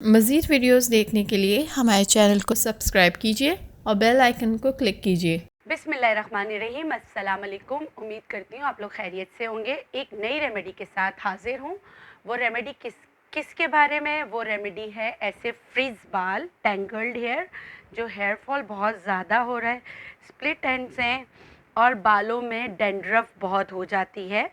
मज़ीद वीडियोस देखने के लिए हमारे चैनल को सब्सक्राइब कीजिए और बेल आइकन को क्लिक कीजिए। बिस्मिल्लाहिर्रहमानिर्रहीम, अस्सलाम वालेकुम। उम्मीद करती हूँ आप लोग खैरियत से होंगे। एक नई रेमेडी के साथ हाजिर हूँ। वो रेमेडी किसके बारे में? वो रेमेडी है ऐसे फ्रीज बाल, टेंगल्ड हेयर, जो हेयर फॉल बहुत ज़्यादा हो रहा है, स्प्लिट एंड्स हैं और बालों में डैंड्रफ बहुत हो जाती है।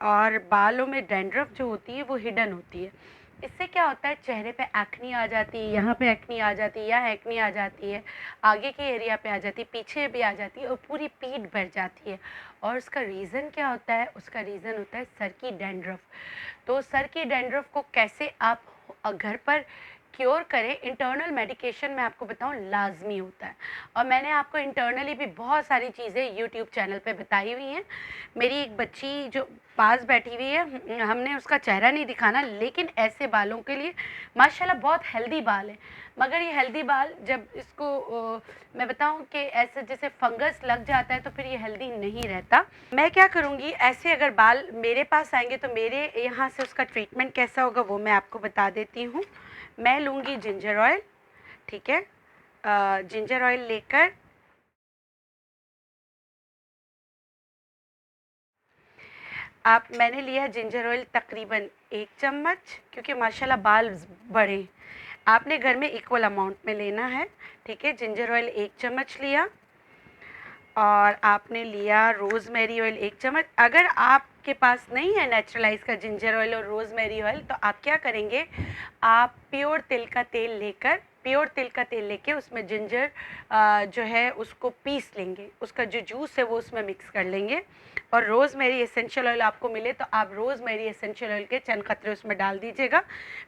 और बालों में डैंड्रफ जो होती है वो हिडन होती है। इससे क्या होता है, चेहरे पे एक्नी आ जाती है, यहाँ पे एक्नी आ जाती है, यहाँ एक्नी आ जाती है, आगे के एरिया पे आ जाती है, पीछे भी आ जाती है और पूरी पीठ भर जाती है। और उसका रीज़न क्या होता है? उसका रीज़न होता है सर की डैंड्रफ। तो सर की डैंड्रफ को कैसे आप घर पर क्योर करें? इंटरनल मेडिकेशन मैं आपको बताऊं लाजमी होता है। और मैंने आपको इंटरनली भी बहुत सारी चीज़ें यूट्यूब चैनल पे बताई हुई हैं। मेरी एक बच्ची जो पास बैठी हुई है, हमने उसका चेहरा नहीं दिखाना, लेकिन ऐसे बालों के लिए माशाल्लाह बहुत हेल्दी बाल है। मगर ये हेल्दी बाल जब इसको मैं बताऊं कि ऐसे जैसे फंगस लग जाता है तो फिर ये हेल्दी नहीं रहता। मैं क्या करूंगी, ऐसे अगर बाल मेरे पास आएंगे तो मेरे यहाँ से उसका ट्रीटमेंट कैसा होगा वो मैं आपको बता देती हूँ। मैं लूँगी जिंजर ऑयल, ठीक है। जिंजर ऑयल लेकर मैंने लिया जिंजर ऑयल तकरीबन 1 चम्मच, क्योंकि माशाल्लाह बाल बड़े, आपने घर में इक्वल अमाउंट में लेना है, ठीक है। जिंजर ऑयल 1 चम्मच लिया और आपने लिया रोज़मेरी ऑयल 1 चम्मच। अगर आपके पास नहीं है नेचुरलाइज का जिंजर ऑयल और रोज़मेरी ऑयल तो आप क्या करेंगे, आप प्योर तिल का तेल लेके उसमें जिंजर जो है उसको पीस लेंगे, उसका जो जूस है वो उसमें मिक्स कर लेंगे। और रोज़मेरी एसेंशियल ऑयल आपको मिले तो आप रोज़मेरी एसेंशियल ऑयल के चंद कतरे उसमें डाल दीजिएगा।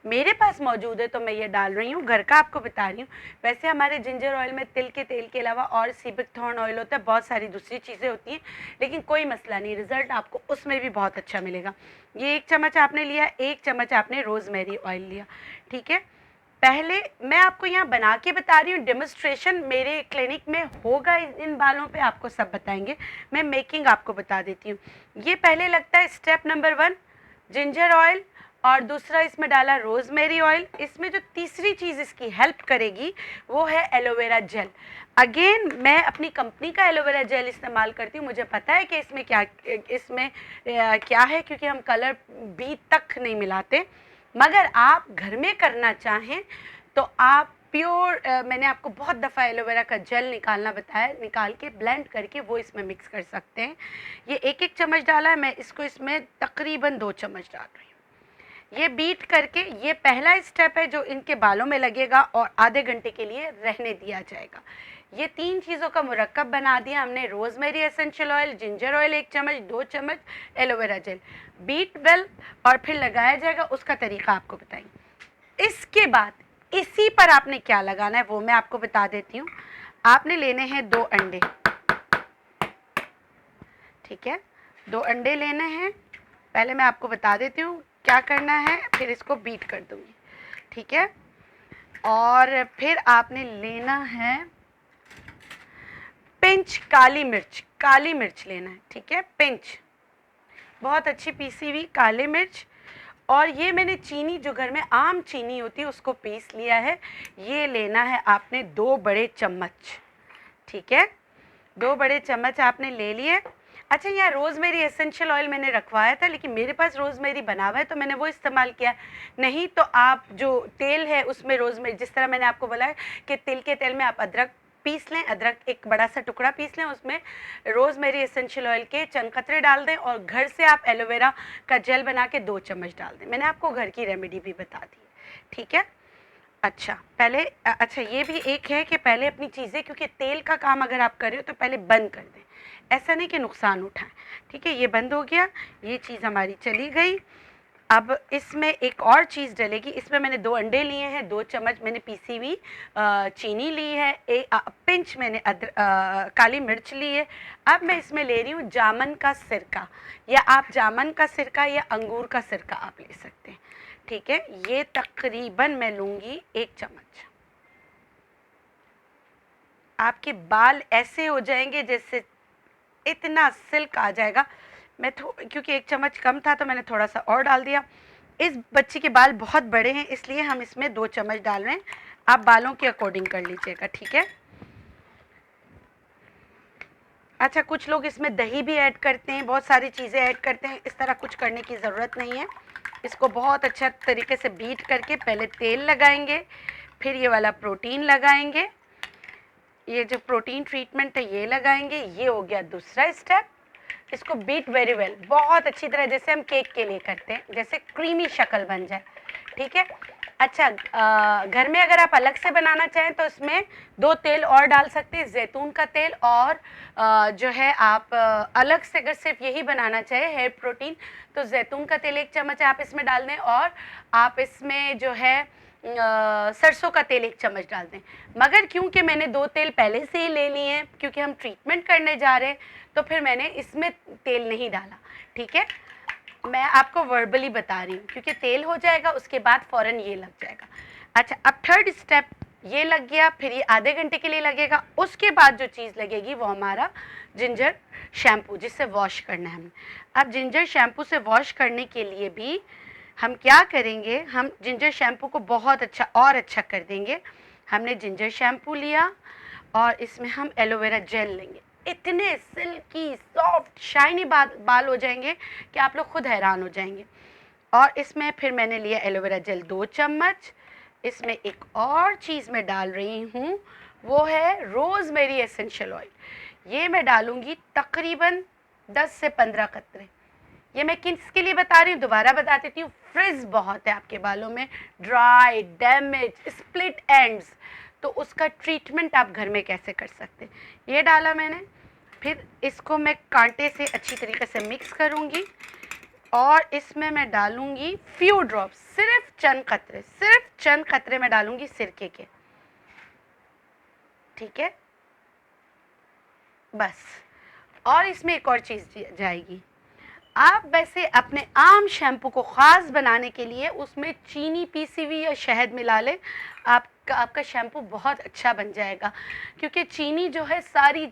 मेरे पास मौजूद है तो मैं ये डाल रही हूँ, घर का आपको बता रही हूँ। वैसे हमारे जिंजर ऑयल में तिल के तेल के अलावा और सीबिक थॉर्न ऑयल होता है, बहुत सारी दूसरी चीज़ें होती हैं, लेकिन कोई मसला नहीं, रिजल्ट आपको उसमें भी बहुत अच्छा मिलेगा। ये 1 चम्मच आपने लिया, 1 चम्मच आपने रोज़मेरी ऑयल लिया, ठीक है। पहले मैं आपको यहाँ बना के बता रही हूँ, डेमोन्स्ट्रेशन मेरे क्लिनिक में होगा इन बालों पे, आपको सब बताएंगे। मैं मेकिंग आपको बता देती हूँ। ये पहले लगता है स्टेप नंबर 1 जिंजर ऑयल, और दूसरा इसमें डाला रोज़मेरी ऑयल। इसमें जो तीसरी चीज़ इसकी हेल्प करेगी वो है एलोवेरा जेल। अगेन मैं अपनी कंपनी का एलोवेरा जेल इस्तेमाल करती हूँ, मुझे पता है कि इसमें क्या है, क्योंकि हम कलर भी तक नहीं मिलाते। मगर आप घर में करना चाहें तो आप प्योर मैंने आपको बहुत दफ़ा एलोवेरा का जेल निकालना बताया, निकाल के ब्लेंड करके वो इसमें मिक्स कर सकते हैं। ये 1-1 चम्मच डाला है, मैं इसको इसमें तकरीबन 2 चम्मच डाल रही हूँ। ये बीट करके, ये पहला स्टेप है जो इनके बालों में लगेगा और आधे घंटे के लिए रहने दिया जाएगा। ये 3 चीज़ों का मुरक्कब बना दिया हमने, rosemary essential oil, ginger oil 1 चम्मच, 2 चम्मच एलोवेरा जेल, बीट वेल और फिर लगाया जाएगा। उसका तरीका आपको बताएंगे। इसके बाद इसी पर आपने क्या लगाना है वो मैं आपको बता देती हूँ। आपने लेने हैं 2 अंडे, ठीक है, 2 अंडे लेने हैं। पहले मैं आपको बता देती हूँ क्या करना है, फिर इसको बीट कर दूँगी, ठीक है। और फिर आपने लेना है पिंच काली मिर्च लेना है, ठीक है, पिंच, बहुत अच्छी पीसी हुई काली मिर्च। और ये मैंने चीनी, जो घर में आम चीनी होती है उसको पीस लिया है, ये लेना है आपने 2 बड़े चम्मच, ठीक है, 2 बड़े चम्मच आपने ले लिए। अच्छा, यहाँ रोज़मेरी एसेंशियल ऑयल मैंने रखवाया था, लेकिन मेरे पास रोज़मेरी बना हुआ है तो मैंने वो इस्तेमाल किया। नहीं तो आप जो तेल है उसमें रोज़मेरी, जिस तरह मैंने आपको बोला है कि तिल के तेल में आप अदरक पीस लें, अदरक एक बड़ा सा टुकड़ा पीस लें, उसमें रोज़मेरी एसेंशियल ऑयल के चंद कतरे डाल दें और घर से आप एलोवेरा का जेल बना के 2 चम्मच डाल दें। मैंने आपको घर की रेमेडी भी बता दी है, ठीक है। अच्छा, पहले अच्छा ये भी एक है कि पहले अपनी चीज़ें, क्योंकि तेल का काम अगर आप कर रहे हो तो पहले बंद कर दें, ऐसा नहीं कि नुकसान उठाएं, ठीक है। ये बंद हो गया, ये चीज़ हमारी चली गई। अब इसमें एक और चीज़ डलेगी। इसमें मैंने 2 अंडे लिए हैं, 2 चम्मच मैंने पीसी हुई चीनी ली है, पिंच मैंने काली मिर्च ली है। अब मैं इसमें ले रही हूँ जामन का सिरका, या आप जामन का सिरका या अंगूर का सिरका आप ले सकते हैं, ठीक है। ये तकरीबन मैं लूँगी 1 चम्मच। आपके बाल ऐसे हो जाएंगे जैसे इतना सिल्क आ जाएगा। क्योंकि 1 चम्मच कम था तो मैंने थोड़ा सा और डाल दिया। इस बच्ची के बाल बहुत बड़े हैं इसलिए हम इसमें 2 चम्मच डाल रहे हैं। आप बालों के अकॉर्डिंग कर लीजिएगा, ठीक है। अच्छा, कुछ लोग इसमें दही भी ऐड करते हैं, बहुत सारी चीज़ें ऐड करते हैं, इस तरह कुछ करने की ज़रूरत नहीं है। इसको बहुत अच्छा तरीके से बीट करके पहले तेल लगाएंगे, फिर ये वाला प्रोटीन लगाएंगे, ये जो प्रोटीन ट्रीटमेंट है ये लगाएंगे। ये हो गया दूसरा स्टेप। इसको बीट वेरी वेल, बहुत अच्छी तरह, जैसे हम केक के लिए करते हैं, जैसे क्रीमी शक्ल बन जाए, ठीक है। अच्छा, घर में अगर आप अलग से बनाना चाहें तो इसमें 2 तेल और डाल सकते हैं, जैतून का तेल और जो है आप अलग से अगर सिर्फ यही बनाना चाहे हेयर प्रोटीन तो जैतून का तेल 1 चम्मच आप इसमें डाल दें, और आप इसमें जो है सरसों का तेल 1 चम्मच डाल दें। मगर क्योंकि मैंने 2 तेल पहले से ही ले लिए हैं, क्योंकि हम ट्रीटमेंट करने जा रहे हैं, तो फिर मैंने इसमें तेल नहीं डाला, ठीक है। मैं आपको वर्बली बता रही हूँ, क्योंकि तेल हो जाएगा उसके बाद फ़ौरन ये लग जाएगा। अच्छा, अब थर्ड स्टेप ये लग गया, फिर ये आधे घंटे के लिए लगेगा। उसके बाद जो चीज़ लगेगी वो हमारा जिंजर शैम्पू, जिससे वॉश करना है हमें। अब जिंजर शैम्पू से वॉश करने के लिए भी हम क्या करेंगे, हम जिंजर शैम्पू को बहुत अच्छा और अच्छा कर देंगे। हमने जिंजर शैम्पू लिया और इसमें हम एलोवेरा जेल लेंगे। इतने सिल्की सॉफ्ट शाइनी बाल हो जाएंगे कि आप लोग खुद हैरान हो जाएंगे। और इसमें फिर मैंने लिया एलोवेरा जेल 2 चम्मच। इसमें एक और चीज़ मैं डाल रही हूँ, वो है रोज़मेरी एसेंशियल ऑयल। ये मैं डालूँगी तकरीबन 10 से 15 कतरे। ये मैं किसके लिए बता रही हूँ, दोबारा बता देती हूँ। फ्रिज बहुत है आपके बालों में, ड्राई, डैमेज, स्प्लिट एंड्स, तो उसका ट्रीटमेंट आप घर में कैसे कर सकते हैं। ये डाला मैंने, फिर इसको मैं कांटे से अच्छी तरीके से मिक्स करूँगी और इसमें मैं डालूँगी फ्यू ड्रॉप्स, सिर्फ चंद कतरे मैं डालूँगी सिरके के, ठीक है, बस। और इसमें एक और चीज़ जाएगी। आप वैसे अपने आम शैम्पू को ख़ास बनाने के लिए उसमें चीनी पीसी हुई या शहद मिला लें, आपका शैम्पू बहुत अच्छा बन जाएगा। क्योंकि चीनी जो है सारी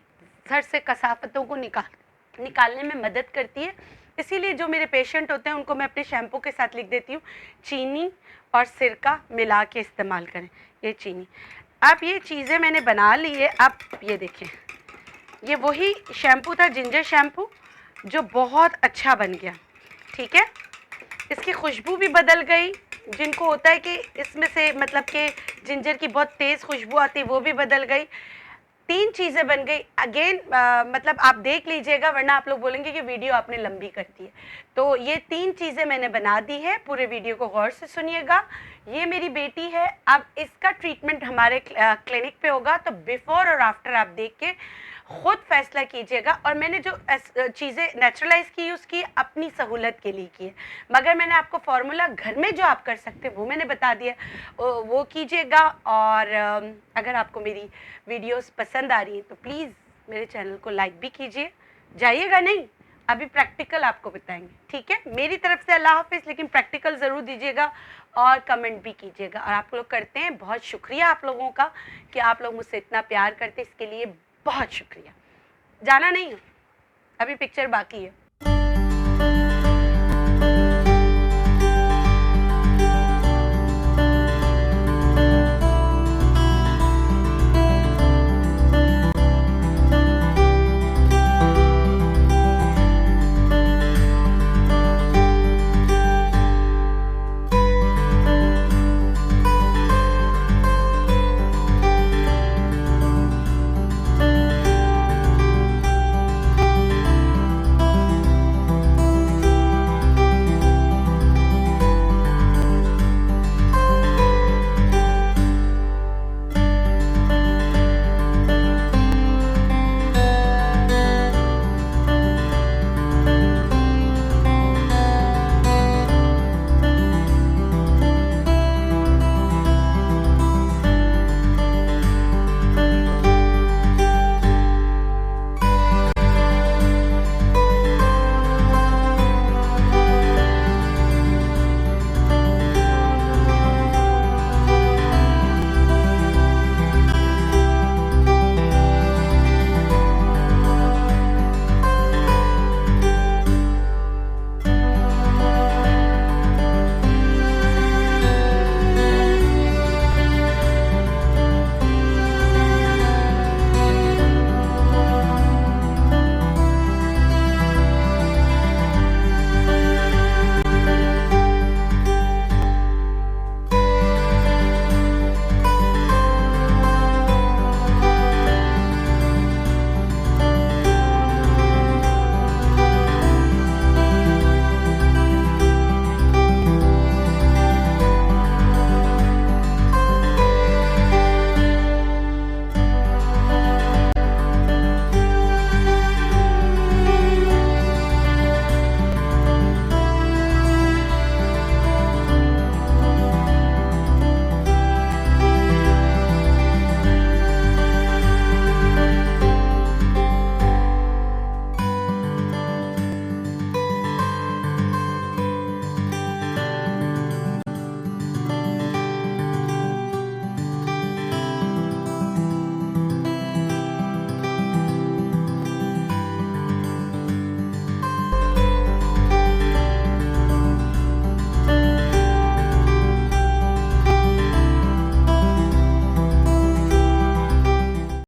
सर से कसावतों को निकालने में मदद करती है। इसीलिए जो मेरे पेशेंट होते हैं उनको मैं अपने शैम्पू के साथ लिख देती हूँ चीनी और सिरका मिला के इस्तेमाल करें। ये चीनी, अब ये चीज़ें मैंने बना ली है। अब ये देखें, ये वही शैम्पू था जिंजर शैम्पू जो बहुत अच्छा बन गया, ठीक है। इसकी खुशबू भी बदल गई, जिनको होता है कि इसमें से मतलब कि जिंजर की बहुत तेज़ खुशबू आती है वो भी बदल गई। 3 चीज़ें बन गई। अगेन मतलब आप देख लीजिएगा, वरना आप लोग बोलेंगे कि वीडियो आपने लंबी कर दी है। तो ये 3 चीज़ें मैंने बना दी है, पूरे वीडियो को गौर से सुनिएगा। ये मेरी बेटी है, अब इसका ट्रीटमेंट हमारे क्लिनिक पे होगा, तो बिफ़ोर और आफ्टर आप देख के खुद फैसला कीजिएगा। और मैंने जो चीज़ें नेचुरलाइज की उसकी अपनी सहूलत के लिए की है, मगर मैंने आपको फार्मूला घर में जो आप कर सकते हैं वो मैंने बता दिया, वो कीजिएगा। और अगर आपको मेरी वीडियोस पसंद आ रही है तो प्लीज़ मेरे चैनल को लाइक भी कीजिए। जाइएगा नहीं, अभी प्रैक्टिकल आपको बताएंगे, ठीक है। मेरी तरफ से अल्लाह हाफिज़, लेकिन प्रैक्टिकल ज़रूर दीजिएगा और कमेंट भी कीजिएगा। और आप लोग करते हैं, बहुत शुक्रिया आप लोगों का कि आप लोग मुझसे इतना प्यार करते हैं, इसके लिए बहुत शुक्रिया। जाना नहीं, अभी पिक्चर बाकी है।